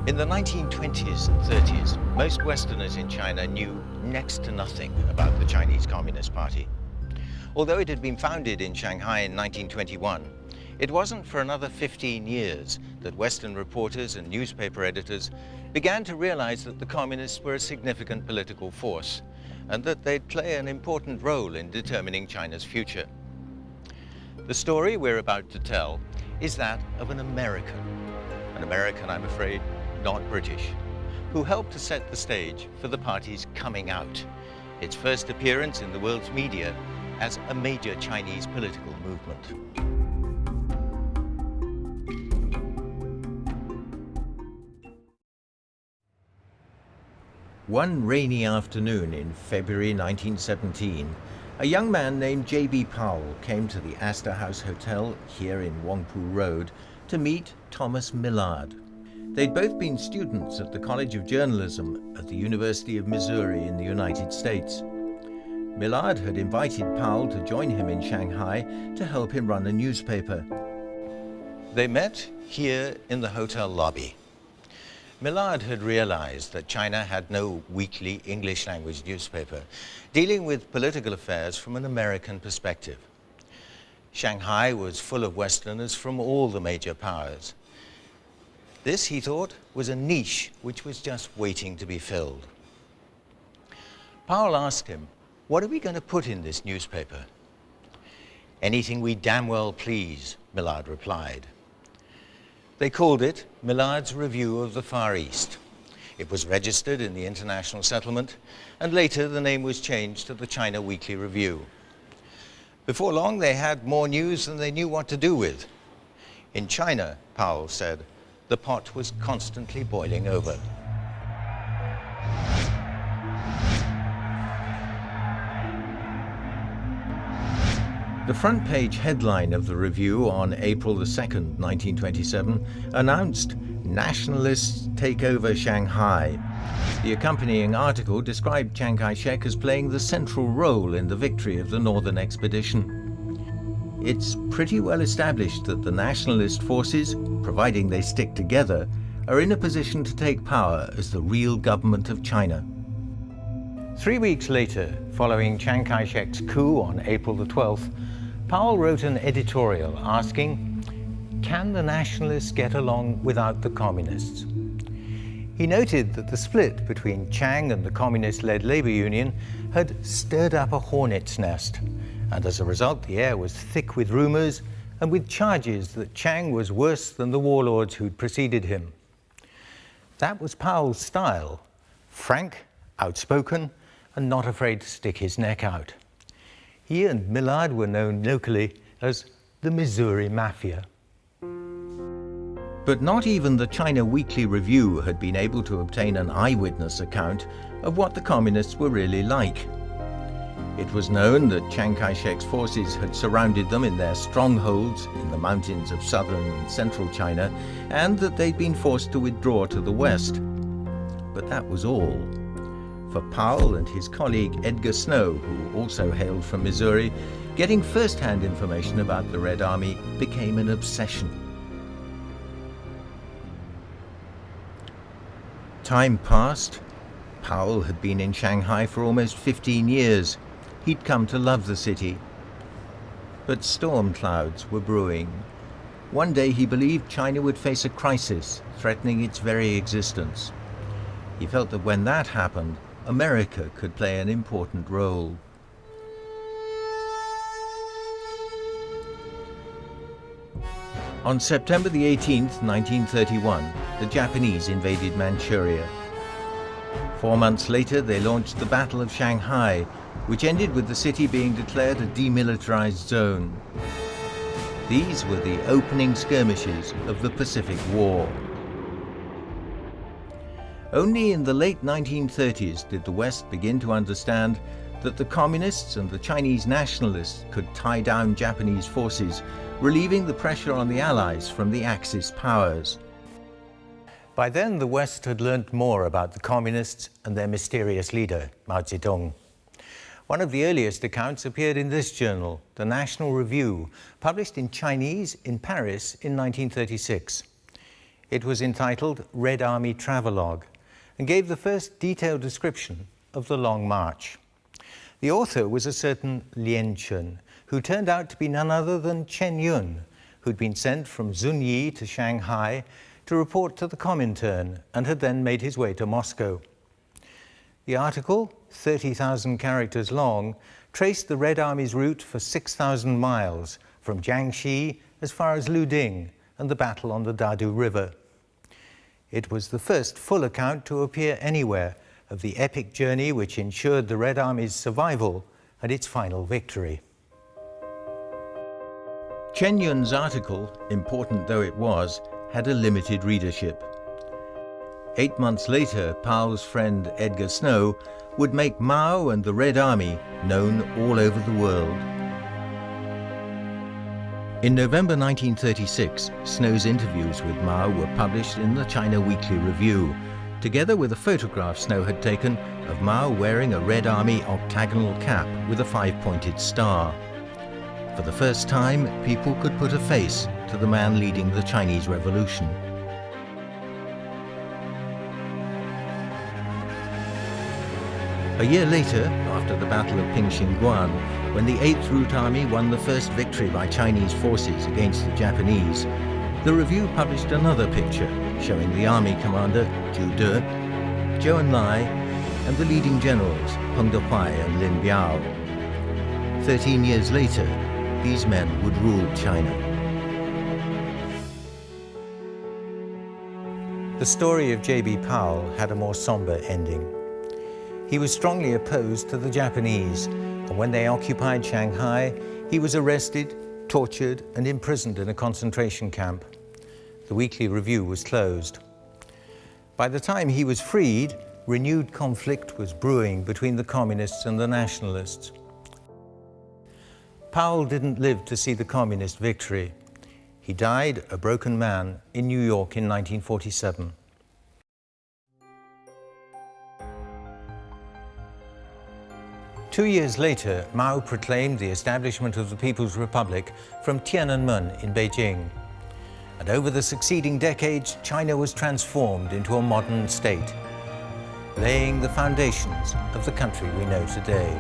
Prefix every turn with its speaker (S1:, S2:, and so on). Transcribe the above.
S1: In the 1920s and 30s, most Westerners in China knew next to nothing about the Chinese Communist Party. Although it had been founded in Shanghai in 1921, it wasn't for another 15 years that Western reporters and newspaper editors began to realize that the communists were a significant political force and that they'd play an important role in determining China's future. The story we're about to tell is that of an American, I'm afraid, not British, who helped to set the stage for the party's coming out, its first appearance in the world's media as a major Chinese political movement. One rainy afternoon in February 1917, a young man named J.B. Powell came to the Astor House Hotel here in Wangpu Road to meet Thomas Millard. They'd both been students at the College of Journalism at the University of Missouri in the United States. Millard had invited Powell to join him in Shanghai to help him run a newspaper. They met here in the hotel lobby. Millard had realized that China had no weekly English-language newspaper dealing with political affairs from an American perspective. Shanghai was full of Westerners from all the major powers. This, he thought, was a niche which was just waiting to be filled. Powell asked him, "What are we going to put in this newspaper?" "Anything we damn well please," Millard replied. They called it Millard's Review of the Far East. It was registered in the International Settlement, and later the name was changed to the China Weekly Review. Before long, they had more news than they knew what to do with. In China, Powell said, the pot was constantly boiling over. The front page headline of the review on April the 2nd, 1927, announced "Nationalists Take Over Shanghai." The accompanying article described Chiang Kai-shek as playing the central role in the victory of the Northern Expedition. It's pretty well established that the nationalist forces, providing they stick together, are in a position to take power as the real government of China. 3 weeks later, following Chiang Kai-shek's coup on April the 12th, Powell wrote an editorial asking, "Can the nationalists get along without the communists?" He noted that the split between Chiang and the communist-led labor union had stirred up a hornet's nest, and as a result the air was thick with rumors and with charges that Chiang was worse than the warlords who'd preceded him. That was Powell's style: frank, outspoken, and not afraid to stick his neck out. He and Millard were known locally as the Missouri Mafia. But not even the China Weekly Review had been able to obtain an eyewitness account of what the communists were really like. It was known that Chiang Kai-shek's forces had surrounded them in their strongholds in the mountains of southern and central China, and that they'd been forced to withdraw to the west. But that was all. For Powell and his colleague Edgar Snow, who also hailed from Missouri, getting first-hand information about the Red Army became an obsession. Time passed. Powell had been in Shanghai for almost 15 years. He'd come to love the city. But storm clouds were brewing. One day he believed China would face a crisis, threatening its very existence. He felt that when that happened, America could play an important role. On September the 18th, 1931, the Japanese invaded Manchuria. 4 months later, they launched the Battle of Shanghai, which ended with the city being declared a demilitarized zone. These were the opening skirmishes of the Pacific War. Only in the late 1930s did the West begin to understand that the communists and the Chinese nationalists could tie down Japanese forces, relieving the pressure on the Allies from the Axis powers. By then, the West had learned more about the communists and their mysterious leader, Mao Zedong. One of the earliest accounts appeared in this journal, the National Review, published in Chinese in Paris in 1936. It was entitled Red Army Travelogue and gave the first detailed description of the Long March. The author was a certain Lien Chun, who turned out to be none other than Chen Yun, who'd been sent from Zunyi to Shanghai to report to the Comintern and had then made his way to Moscow. The article, 30,000 characters long, traced the Red Army's route for 6,000 miles from Jiangxi as far as Luding and the battle on the Dadu River. It was the first full account to appear anywhere of the epic journey which ensured the Red Army's survival and its final victory. Chen Yun's article, important though it was, had a limited readership. 8 months later, Powell's friend Edgar Snow would make Mao and the Red Army known all over the world. In November 1936, Snow's interviews with Mao were published in the China Weekly Review, together with a photograph Snow had taken of Mao wearing a Red Army octagonal cap with a 5-pointed star. For the first time, people could put a face to the man leading the Chinese Revolution. A year later, after the Battle of Pingxinguan, when the 8th Route Army won the first victory by Chinese forces against the Japanese, the review published another picture showing the army commander Zhu De, Zhou Enlai, and the leading generals Peng Dehuai and Lin Biao. 13 years later, these men would rule China. The story of J.B. Powell had a more somber ending. He was strongly opposed to the Japanese, and when they occupied Shanghai, he was arrested, tortured, and imprisoned in a concentration camp. The Weekly Review was closed. By the time he was freed, renewed conflict was brewing between the communists and the nationalists. Powell didn't live to see the communist victory. He died a broken man in New York in 1947. Two years later, Mao proclaimed the establishment of the People's Republic from Tiananmen in Beijing. And over the succeeding decades, China was transformed into a modern state, laying the foundations of the country we know today.